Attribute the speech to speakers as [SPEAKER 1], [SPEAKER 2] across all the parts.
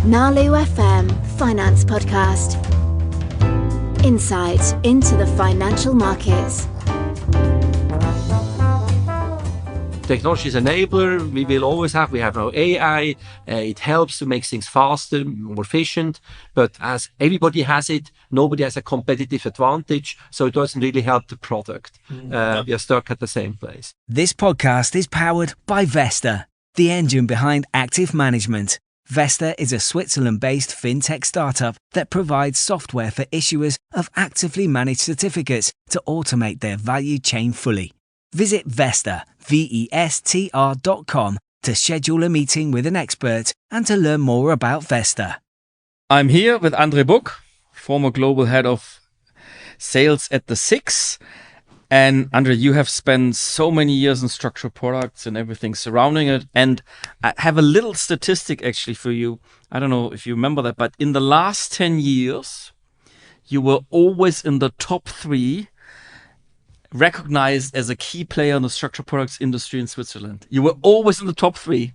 [SPEAKER 1] Nalu FM Finance Podcast. Insight into the financial markets.
[SPEAKER 2] Technology is an enabler. We will always have. We have now AI. It helps to make things faster, more efficient. But as everybody has it, nobody has a competitive advantage. So it doesn't really help the product. We are stuck at the same place.
[SPEAKER 3] This podcast is powered by Vesta, the engine behind active management. Vesta is a Switzerland-based fintech startup that provides software for issuers of actively managed certificates to automate their value chain fully. Visit Vesta, VESTR.com to schedule a meeting with an expert and to learn more about Vesta.
[SPEAKER 4] I'm here with André Buck, former global head of sales at the Six. And André, you have spent so many years in structured products and everything surrounding it. And I have a little statistic actually for you. I don't know if you remember that, but in the last 10 years, you were always in the top 3 recognized as a key player in the structured products industry in Switzerland. You were always in the top 3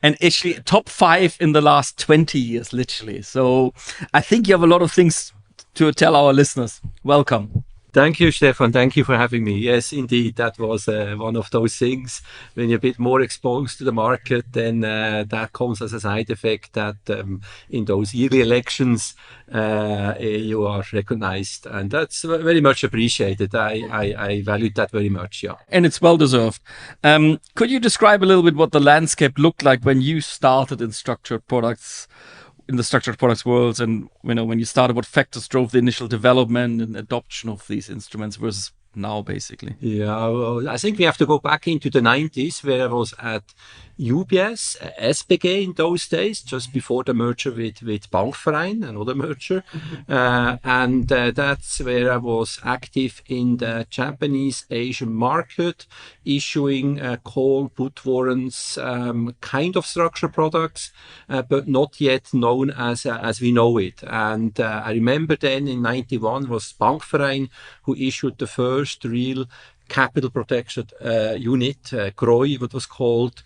[SPEAKER 4] and actually top 5 in the last 20 years, literally. So I think you have a lot of things to tell our listeners. Welcome.
[SPEAKER 2] Thank you, Stefan. Thank you for having me. Yes, indeed, that was one of those things. When you're a bit more exposed to the market, then that comes as a side effect that in those yearly elections, you are recognized. And that's very much appreciated. I valued that very much, yeah.
[SPEAKER 4] And it's well deserved. Could you describe a little bit what the landscape looked like when you started in structured products? In the structured products worlds, and when you started, what factors drove the initial development and adoption of these instruments versus now, basically?
[SPEAKER 2] Yeah, well, I think we have to go back into the 90s, where I was at UBS, SPG in those days, just before the merger with Bankverein, another merger. And that's where I was active in the Japanese Asian market, issuing call, put warrants, kind of structured products, but not yet known as we know it. And I remember then in 91 was Bankverein who issued the first real capital protection unit, GROI, what was called,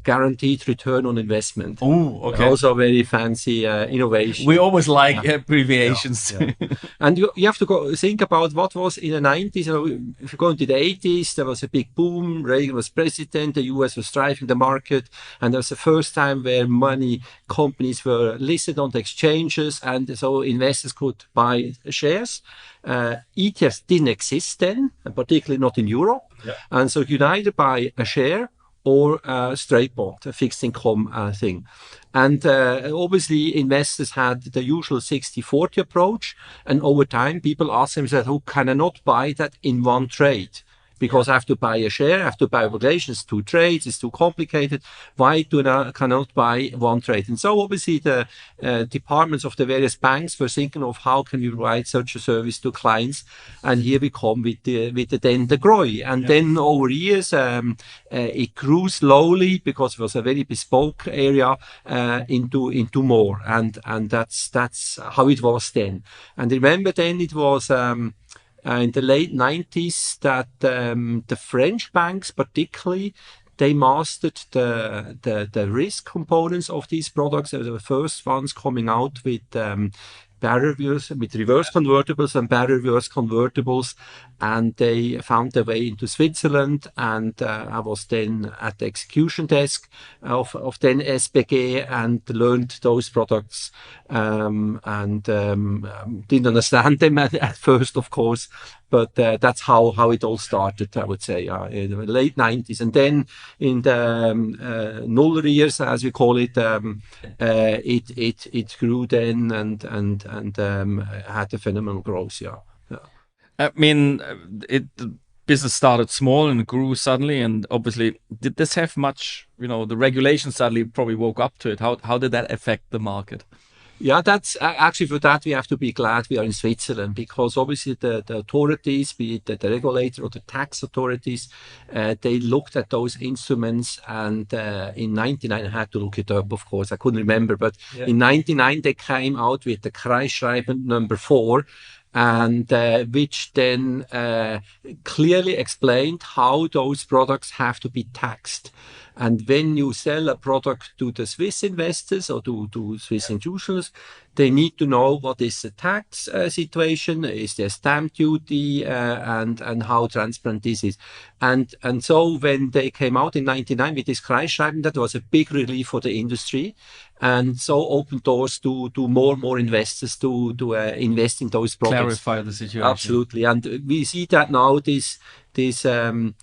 [SPEAKER 2] guaranteed return on investment.
[SPEAKER 4] Oh, okay.
[SPEAKER 2] Also very fancy innovation.
[SPEAKER 4] We always like abbreviations.
[SPEAKER 2] Yeah. And you have to think about what was in the 90s. If you go into the 80s, there was a big boom. Reagan was president. The US was driving the market. And that was the first time where money companies were listed on the exchanges. And so investors could buy shares. ETFs didn't exist then, and particularly not in Europe. Yeah. And so you'd either buy a share or a straight bond, a fixed income thing. And obviously investors had the usual 60-40 approach. And over time, people asked themselves, oh, can I not buy that in one trade? Because I have to buy a share, I have to buy obligations, 2 trades, it's too complicated. Why cannot buy one trade? And so obviously the departments of the various banks were thinking of how can we provide such a service to clients. And here we come with the GROI. And then over years, it grew slowly because it was a very bespoke area, into more. And that's how it was then. And remember then it was, in the late 90s that the French banks particularly, they mastered the risk components of these products. They were the first ones coming out with reverse convertibles and barrier reverse convertibles, and they found their way into Switzerland. And I was then at the execution desk of then SPG and learned those products, and didn't understand them at first, of course, but that's how it all started, I would say, in the late 90s. And then in the null years, as we call it, it grew then and had a phenomenal growth. Yeah.
[SPEAKER 4] I mean, the business started small and grew suddenly, and obviously, did this have much? The regulation suddenly probably woke up to it. How did that affect the market?
[SPEAKER 2] Yeah, that's actually, for that we have to be glad we are in Switzerland, because obviously the authorities, be it the regulator or the tax authorities, they looked at those instruments, and in 99, I had to look it up, of course, I couldn't remember, but in 99 they came out with the Kreisschreiben number 4, and which then clearly explained how those products have to be taxed. And when you sell a product to the Swiss investors or to Swiss institutions, they need to know what is the tax situation, is there stamp duty, and how transparent this is. And so when they came out in 99 with this Kreisschreiben, that was a big relief for the industry, and so opened doors to more and more investors to invest in those products.
[SPEAKER 4] Clarify the situation.
[SPEAKER 2] Absolutely, and we see that now. The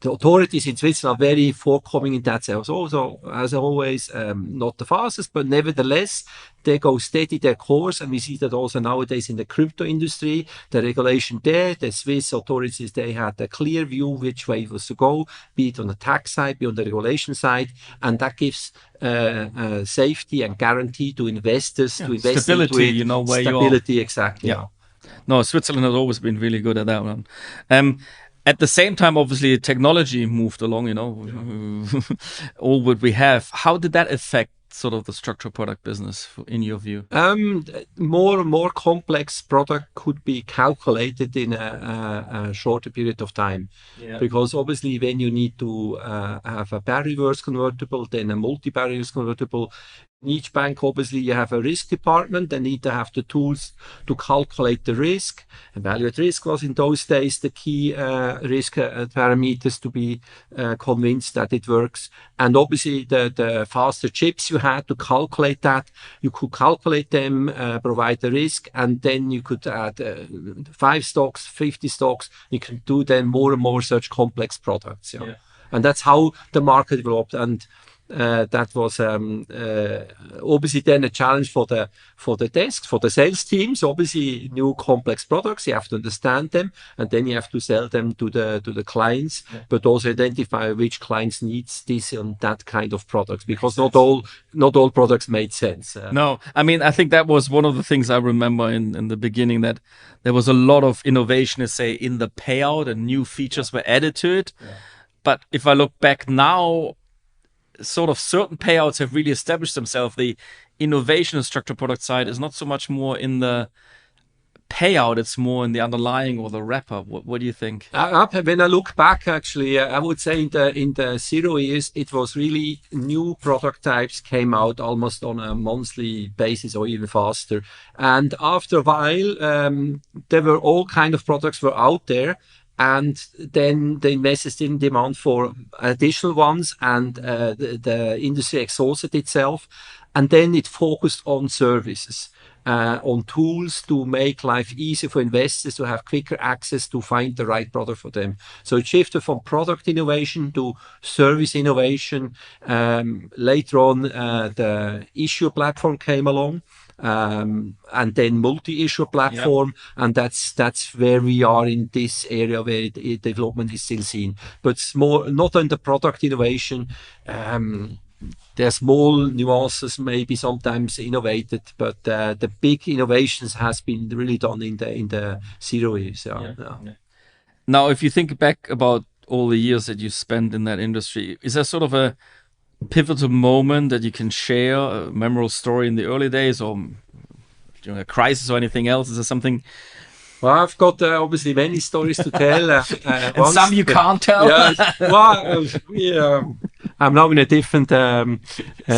[SPEAKER 2] authorities in Switzerland are very forthcoming in that sense. Also, as always, not the fastest, but nevertheless, they go steady their course, and we see that also nowadays in the crypto industry, the regulation there, the Swiss authorities, they had a clear view which way it was to go, be it on the tax side, be it on the regulation side, and that gives safety and guarantee to investors to invest
[SPEAKER 4] stability,
[SPEAKER 2] into it.
[SPEAKER 4] you know, where
[SPEAKER 2] stability, exactly.
[SPEAKER 4] Yeah. No, Switzerland has always been really good at that one. At the same time, obviously, technology moved along, you know, all what we have. How did that affect sort of the structured product business in your view?
[SPEAKER 2] More and more complex product could be calculated in a shorter period of time. Yeah. Because obviously when you need to have a barrier reverse convertible, then a multi-barrier convertible, in each bank, obviously, you have a risk department. They need to have the tools to calculate the risk. Evaluate risk was in those days the key risk parameters to be convinced that it works. And obviously, the faster chips you had to calculate that, you could calculate them, provide the risk, and then you could add 5 stocks, 50 stocks. You can do then more and more such complex products. Yeah. And that's how the market developed. And that was obviously then a challenge for the desk, for the sales teams. Obviously, new complex products, you have to understand them, and then you have to sell them to the clients, but also identify which clients needs this and that kind of products, because not all products made sense.
[SPEAKER 4] No, I mean, I think that was one of the things I remember in the beginning, that there was a lot of innovation, say, in the payout, and new features were added to it. Yeah. But if I look back now, sort of certain payouts have really established themselves. The innovation and structured product side is not so much more in the payout, it's more in the underlying or the wrapper. What do you think?
[SPEAKER 2] When I look back, actually, I would say in the 0 years, it was really new product types came out almost on a monthly basis or even faster. And after a while, there were all kind of products were out there. And then the investors didn't demand for additional ones, and the industry exhausted itself. And then it focused on services, on tools to make life easier for investors, to have quicker access to find the right product for them. So it shifted from product innovation to service innovation. Later on, the issue platform came along. And then multi-issue platform, and that's where we are in this area where development is still seen. But it's more not on the product innovation. There are small nuances, maybe sometimes innovated, but the big innovations has been really done in the 0 years. Yeah.
[SPEAKER 4] Now, if you think back about all the years that you spent in that industry, is there sort of a pivotal moment that you can share, a memorable story in the early days, or during a crisis or anything else? Is there something?
[SPEAKER 2] Well, I've got obviously many stories to tell.
[SPEAKER 4] And some you can't tell.
[SPEAKER 2] I'm now in a different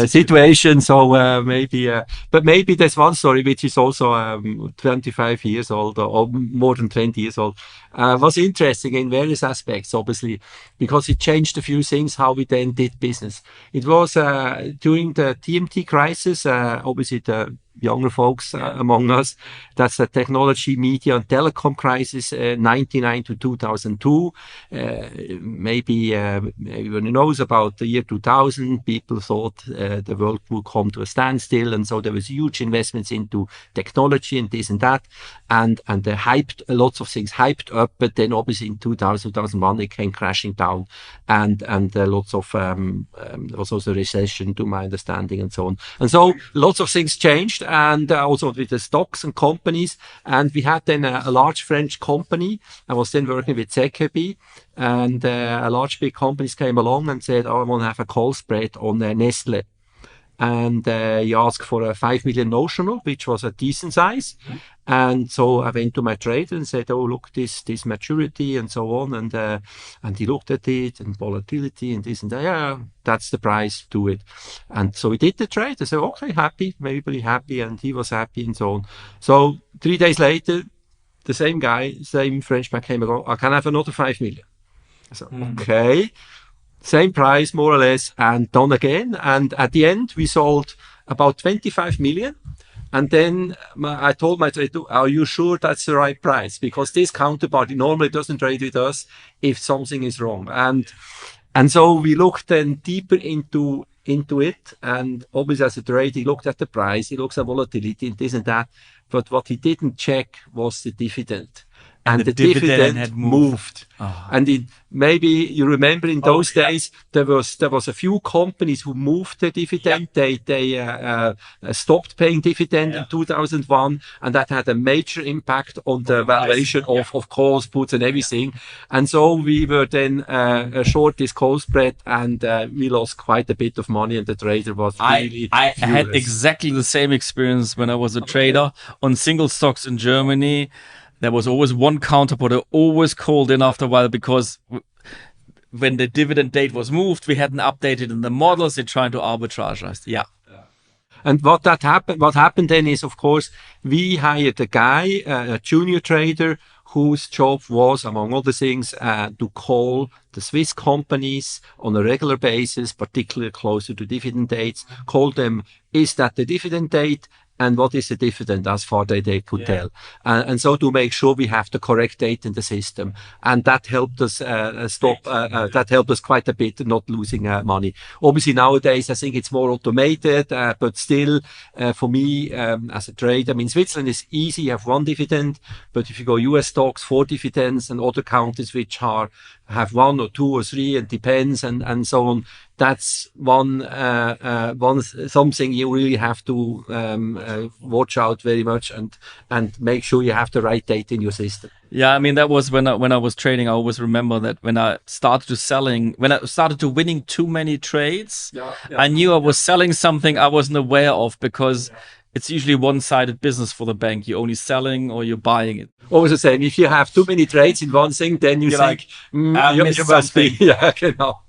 [SPEAKER 2] situation, so maybe there's one story which is also 25 years old or more than 20 years old. Was interesting in various aspects, obviously, because it changed a few things how we then did business. It was during the TMT crisis, obviously the younger folks among us, that's the technology, media and telecom crisis, 99 to 2002. Maybe everyone knows about the year 2000. People thought the world would come to a standstill, and so there was huge investments into technology and this and that, and they hyped lots of things hyped up, but then obviously in 2001 it came crashing down, and lots of there was also a recession, to my understanding, and so on, and so lots of things changed. And also with the stocks and companies. And we had then a large French company. I was then working with ZKB, and a large big companies came along and said, "Oh, I want to have a call spread on Nestle." and he asked for a 5 million notional, which was a decent size. And so I went to my trader and said, "Oh, look, this maturity and so on." And he looked at it and volatility and this and that. Yeah, that's the price. Do it. And so we did the trade. I said, "Okay, happy, everybody happy," and he was happy and so on. So 3 days later, the same guy, same Frenchman came along. "I can have another 5 million." I said, "Okay." Same price, more or less, and done again. And at the end, we sold about 25 million. And then I told my trader, "Are you sure that's the right price? Because this counterparty normally doesn't trade with us if something is wrong." And so we looked then deeper into it. And obviously, as a trader, he looked at the price, he looks at volatility and this and that. But what he didn't check was the dividend. And the dividend
[SPEAKER 4] had
[SPEAKER 2] moved.
[SPEAKER 4] Oh.
[SPEAKER 2] And maybe you remember in those days, there was a few companies who moved their dividend. They stopped paying dividend in 2001, and that had a major impact on the valuation of calls, puts, and everything. And so we were then short this call spread, and we lost quite a bit of money, and the trader was really
[SPEAKER 4] I had
[SPEAKER 2] furious.
[SPEAKER 4] exactly the same experience when I was a trader on single stocks in Germany. There was always one counterparty always called in after a while because when the dividend date was moved, we hadn't updated in the models. They're trying to arbitrage us. Yeah.
[SPEAKER 2] And what happened then is, of course, we hired a guy, a junior trader, whose job was, among other things, to call the Swiss companies on a regular basis, particularly closer to dividend dates, call them, "Is that the dividend date? And what is the dividend?" as far as they could tell. And so to make sure we have the correct date in the system. And that helped us that helped us quite a bit, not losing money. Obviously, nowadays, I think it's more automated, but still, for me, as a trader, I mean, Switzerland is easy. You have one dividend, but if you go US stocks, 4 dividends, and other countries which have 1 or 2 or 3, it depends, and so on. That's something you really have to watch out very much and make sure you have the right data in your system.
[SPEAKER 4] Yeah, I mean, that was when I was trading. I always remember that when I started to winning too many trades, I knew I was selling something I wasn't aware of because it's usually one-sided business for the bank. You're only selling or you're buying it.
[SPEAKER 2] Always the same. If you have too many trades in one thing, then you think,
[SPEAKER 4] I missed
[SPEAKER 2] you must be,
[SPEAKER 4] something.
[SPEAKER 2] yeah, genau.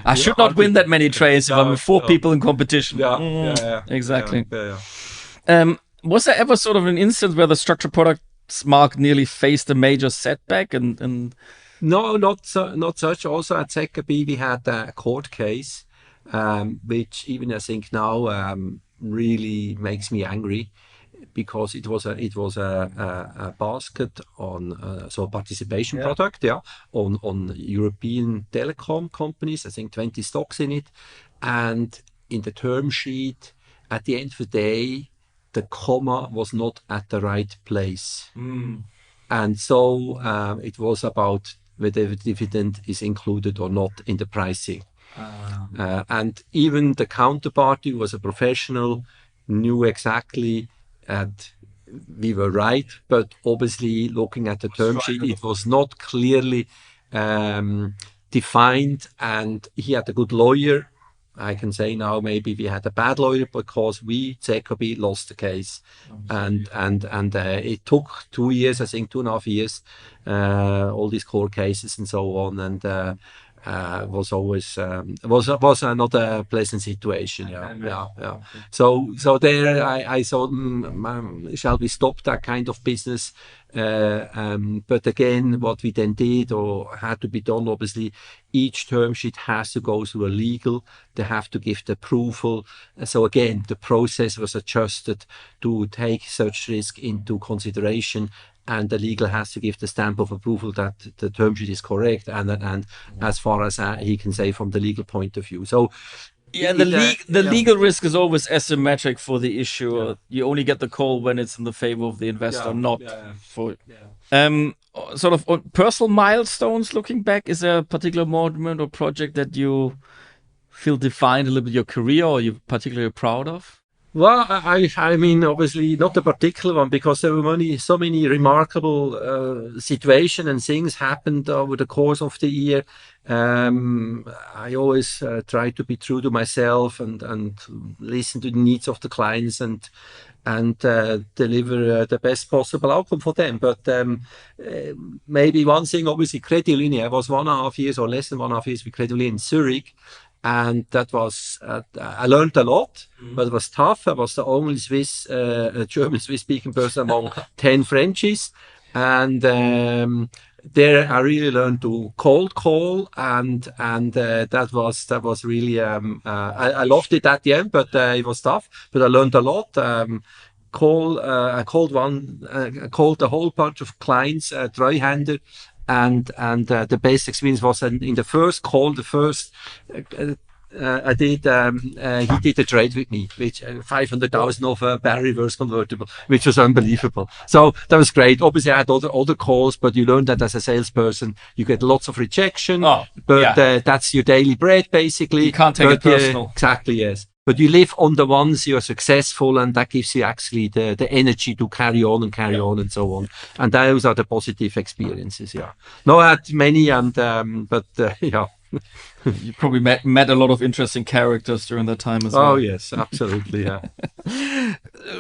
[SPEAKER 4] I should not win that many trades if I'm with 4 people in competition.
[SPEAKER 2] Yeah.
[SPEAKER 4] Exactly.
[SPEAKER 2] Yeah.
[SPEAKER 4] Was there ever sort of an instance where the structured products market nearly faced a major setback? And
[SPEAKER 2] No, not such. Also at ZKB, we had a court case, which even I think now really makes me angry, because it was a basket on so a participation product, on European telecom companies. I think 20 stocks in it, and in the term sheet, at the end of the day, the comma was not at the right place, and so it was about whether the dividend is included or not in the pricing. And even the counterparty, who was a professional, knew exactly that we were right, but obviously looking at the term sheet, it was not clearly defined, and he had a good lawyer. I can say now maybe we had a bad lawyer because we, ZKB, lost the case. And it took 2 years, I think 2.5 years, all these court cases and so on, and was always was not a pleasant situation. Yeah. So there I thought, shall we stop that kind of business? But again, what we then did, or had to be done, obviously, each term sheet has to go through a legal. They have to give the approval. So again, the process was adjusted to take such risk into consideration, and the legal has to give the stamp of approval that the term sheet is correct, and as far as he can say from the legal point of view. So
[SPEAKER 4] yeah, the legal risk is always asymmetric for the issuer. You only get the call when it's in the favor of the investor, not for. Sort of on personal milestones. Looking back, is there a particular moment or project that you feel defined a little bit your career, or you're particularly proud of?
[SPEAKER 2] Well, I mean, obviously not a particular one because there were so many remarkable situations and things happened over the course of the year. I always try to be true to myself and listen to the needs of the clients and deliver the best possible outcome for them. But maybe one thing, obviously, Credit Ligne. I was 1.5 years or less than 1.5 years with Credit Ligne in Zurich. And that was, I learned a lot, but it was tough. I was the only German Swiss speaking person among 10 Frenchies. And there I really learned to cold call, and that was really, I loved it at the end, but it was tough, but I learned a lot. I called a whole bunch of clients, Treuhänder, and the best experience was in the first call, I did. He did a trade with me, which 500,000 of a Barry reverse convertible, which was unbelievable. So that was great. Obviously, I had other calls, but you learn that as a salesperson, you get lots of rejection. But that's your daily bread, basically.
[SPEAKER 4] You can't take it personal.
[SPEAKER 2] Exactly, yes. But you live on the ones you are successful, and that gives you actually the energy to carry on and so on. And those are the positive experiences. Yeah. No, I had many, but yeah.
[SPEAKER 4] You probably met a lot of interesting characters during that time as well.
[SPEAKER 2] Oh yes, absolutely. Yeah.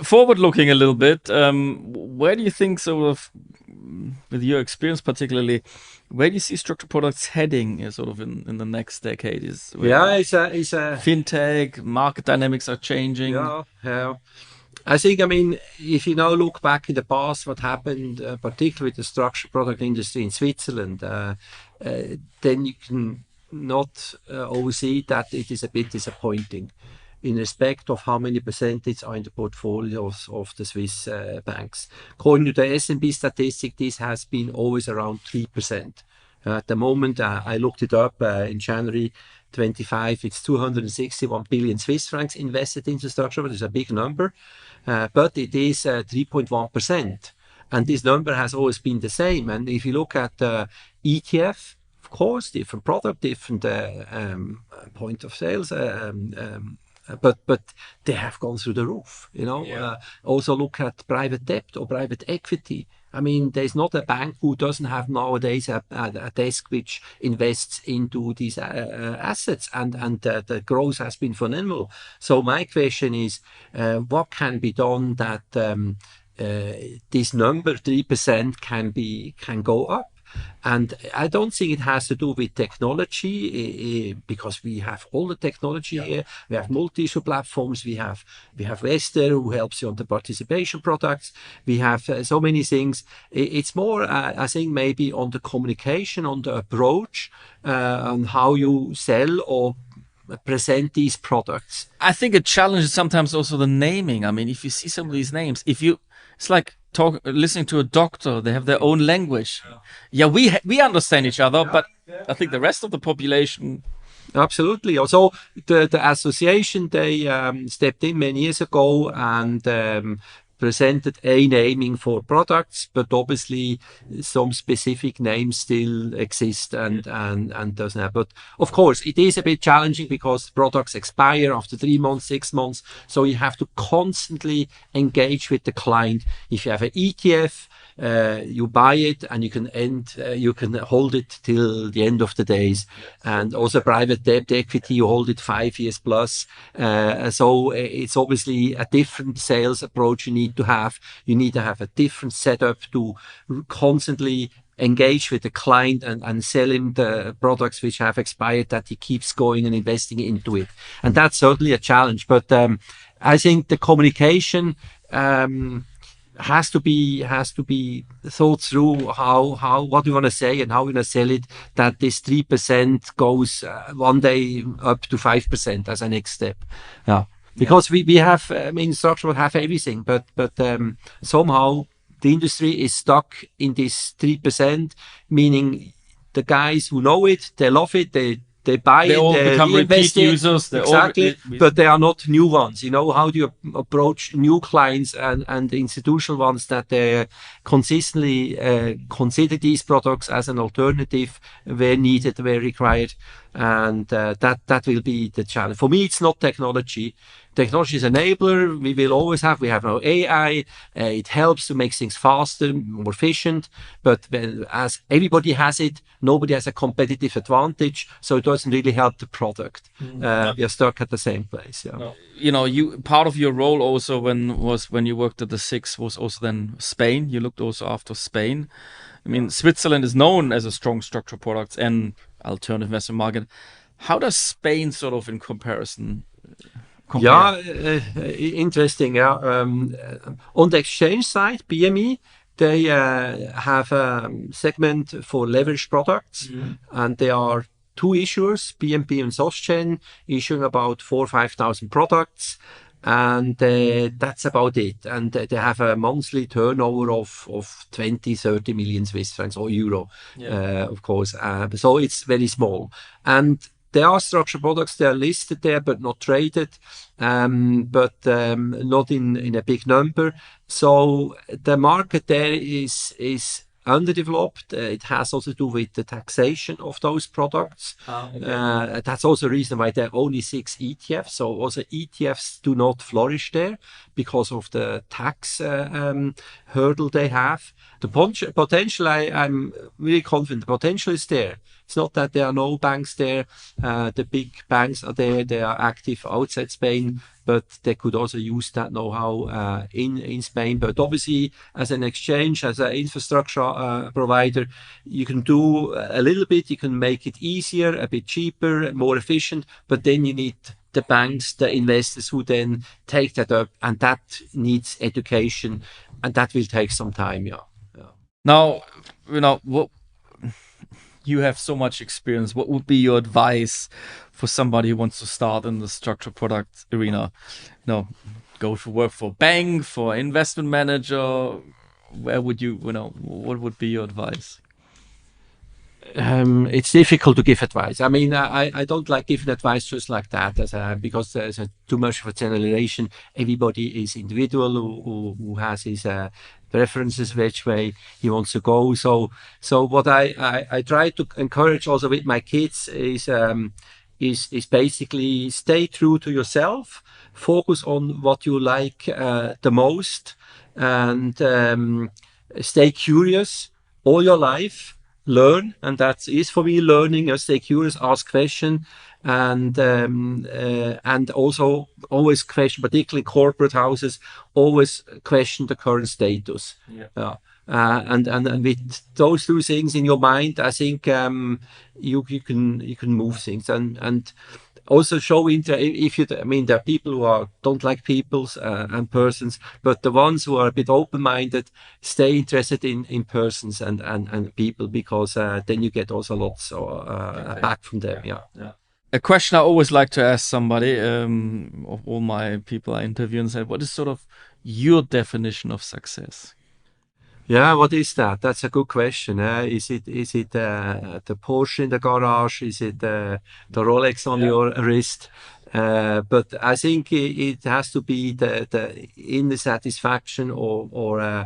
[SPEAKER 4] Forward looking a little bit, where do you think, sort of, with your experience particularly, where do you see structured products heading, sort of in the next decade?
[SPEAKER 2] It's a
[SPEAKER 4] fintech, market dynamics are changing.
[SPEAKER 2] Yeah. I think, I mean, if you now look back in the past, what happened, particularly with the structured product industry in Switzerland, then you can not always see that it is a bit disappointing in respect of how many percentage are in the portfolios of the Swiss banks. According to the S&P statistic, this has been always around 3%. At the moment, I looked it up in January 25, it's 261 billion Swiss francs invested into structure, which is a big number, but it is 3.1%. And this number has always been the same. And if you look at ETF, of course, different product, different point of sales, but they have gone through the roof. Also look at private debt or private equity. I mean, there's not a bank who doesn't have nowadays a desk which invests into these assets, and the growth has been phenomenal. So my question is, what can be done that this number 3% can go up? And I don't think it has to do with technology, because we have all the technology here. We have multi-issue platforms. We have Vester, who helps you on the participation products. We have so many things. It's more, I think, maybe on the communication, on the approach, on how you sell or present these products.
[SPEAKER 4] I think a challenge is sometimes also the naming. I mean, if you see some of these names, it's like listening to a doctor. They have their own language. Yeah, we understand each other, but I think the rest of the population.
[SPEAKER 2] Absolutely. Also, the association, they stepped in many years ago and presented a naming for products, but obviously some specific names still exist and doesn't have. But of course, it is a bit challenging because products expire after 3 months, 6 months. So you have to constantly engage with the client. If you have an ETF, you buy it and you can hold it till the end of the days. And also private debt equity, you hold it 5 years plus. So it's obviously a different sales approach you need to have. You need to have a different setup to constantly engage with the client and sell him the products which have expired, that he keeps going and investing into it. And that's certainly a challenge. But I think the communication has to be thought through, what we want to say and how we want to sell it, that this 3% goes one day up to 5% as a next step. Yeah. Because we have, I mean, structure will have everything, but somehow the industry is stuck in this 3%, meaning the guys who know it, they love it, they buy
[SPEAKER 4] they
[SPEAKER 2] it,
[SPEAKER 4] all become repeat users.
[SPEAKER 2] Exactly, but they are not new ones. How do you approach new clients and the institutional ones that they consistently consider these products as an alternative where needed, where required? and that will be the challenge. For me, it's not technology. Technology is an enabler. We have now AI. It helps to make things faster, more efficient. But as everybody has it, nobody has a competitive advantage. So it doesn't really help the product. We are stuck at the same place. Yeah.
[SPEAKER 4] No. You part of your role also when you worked at the Six was also then Spain. You looked also after Spain. I mean, Switzerland is known as a strong structured products and alternative investment market. How does Spain sort of in comparison?
[SPEAKER 2] Yeah, interesting. Yeah. On the exchange side, BME, they have a segment for leveraged products, and there are two issuers, BNP and SocGen, issuing about 4,000 or 5,000 products, and that's about it. And they have a monthly turnover of 20-30 million Swiss francs or euro, of course. So it's very small. And there are structured products, they are listed there, but not traded, but not in a big number. So the market there is underdeveloped. It has also to do with the taxation of those products. That's also a reason why there are only 6 ETFs. So also ETFs do not flourish there because of the tax hurdle they have. The potential, I'm really confident, the potential is there. It's not that there are no banks there. The big banks are there. They are active outside Spain, but they could also use that know-how in Spain. But obviously, as an exchange, as an infrastructure provider, you can do a little bit. You can make it easier, a bit cheaper, more efficient. But then you need the banks, the investors who then take that up, and that needs education, and that will take some time. Yeah.
[SPEAKER 4] Now, what. You have so much experience. What would be your advice for somebody who wants to start in the structured product arena? Go to work for a bank, for investment manager. Where would what would be your advice?
[SPEAKER 2] It's difficult to give advice. I mean, I don't like giving advice just like that, because there's too much of a generalization. Everybody is individual who has his preferences, which way he wants to go. So what I try to encourage also with my kids is basically stay true to yourself, focus on what you like the most, and stay curious all your life. Learn, and that is for me learning. Stay curious, ask questions, and also always question, particularly corporate houses, always question the current status. And with those two things in your mind, I think you can move things and also show interest. There are people who don't like peoples and persons, but the ones who are a bit open-minded stay interested in persons and people, because then you get also lots back from them. Yeah.
[SPEAKER 4] A question I always like to ask somebody, of all my people I interview, and say, what is sort of your definition of success?
[SPEAKER 2] Yeah, what is that? That's a good question. Is it the Porsche in the garage? Is it the Rolex on your wrist? But I think it has to be the inner satisfaction or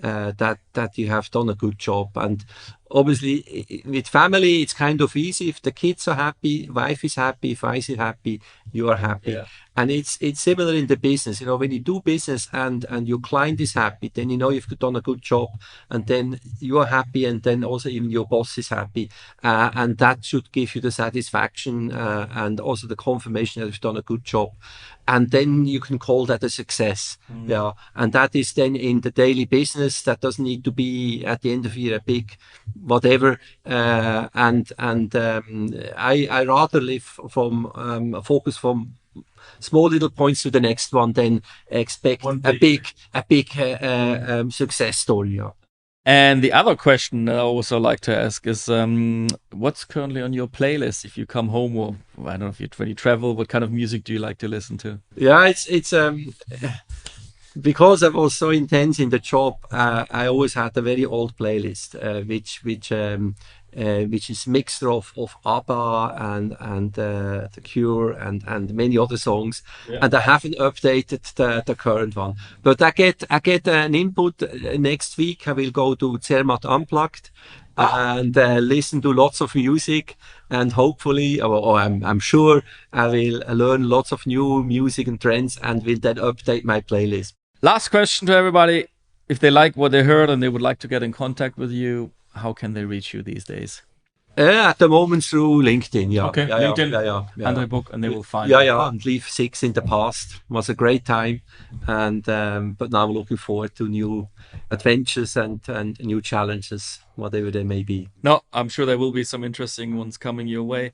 [SPEAKER 2] that you have done a good job. And obviously, with family, it's kind of easy. If the kids are happy, wife is happy, if I is happy, you are happy. Yeah. And it's similar in the business. When you do business and your client is happy, then you've done a good job, and then you are happy, and then also even your boss is happy, and that should give you the satisfaction and also the confirmation that you've done a good job, and then you can call that a success. Yeah, and that is then in the daily business. That doesn't need to be at the end of the year a big whatever. I rather live from focus from small little points to the next one, then expect a big success story. Yeah.
[SPEAKER 4] And the other question I also like to ask is, what's currently on your playlist? If you come home, or I don't know, if you travel, what kind of music do you like to listen to?
[SPEAKER 2] Yeah, it's because I was so intense in the job. I always had a very old playlist, which is mixture of ABBA and The Cure and many other songs, and I haven't updated the current one. But I get an input next week. I will go to Zermatt Unplugged and listen to lots of music and hopefully, or I'm sure I will learn lots of new music and trends and will then update my playlist.
[SPEAKER 4] Last question to everybody. If they like what they heard and they would like to get in contact with you, how can they reach you these days?
[SPEAKER 2] At the moment through LinkedIn, yeah.
[SPEAKER 4] Okay,
[SPEAKER 2] yeah,
[SPEAKER 4] LinkedIn,
[SPEAKER 2] yeah.
[SPEAKER 4] André Buck, and they will find
[SPEAKER 2] you.
[SPEAKER 4] you.
[SPEAKER 2] Yeah, and Leaf 6 in the past was a great time, and but now I'm looking forward to new adventures and new challenges, whatever they may be.
[SPEAKER 4] No, I'm sure there will be some interesting ones coming your way.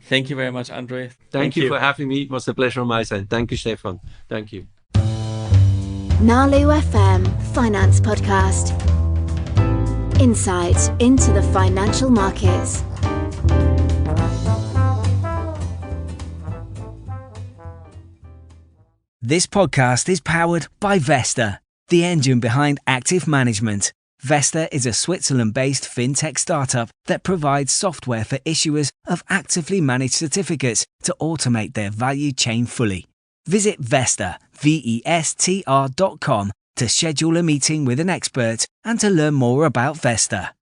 [SPEAKER 4] Thank you very much, André.
[SPEAKER 2] Thank you for having me. It was a pleasure on my side. Thank you, Stefan. Thank you.
[SPEAKER 1] Nalu FM Finance Podcast. Insight into the financial markets.
[SPEAKER 3] This podcast is powered by Vesta, the engine behind active management. Vesta is a Switzerland-based fintech startup that provides software for issuers of actively managed certificates to automate their value chain fully. Visit Vesta, VESTR.com to schedule a meeting with an expert and to learn more about Vesta.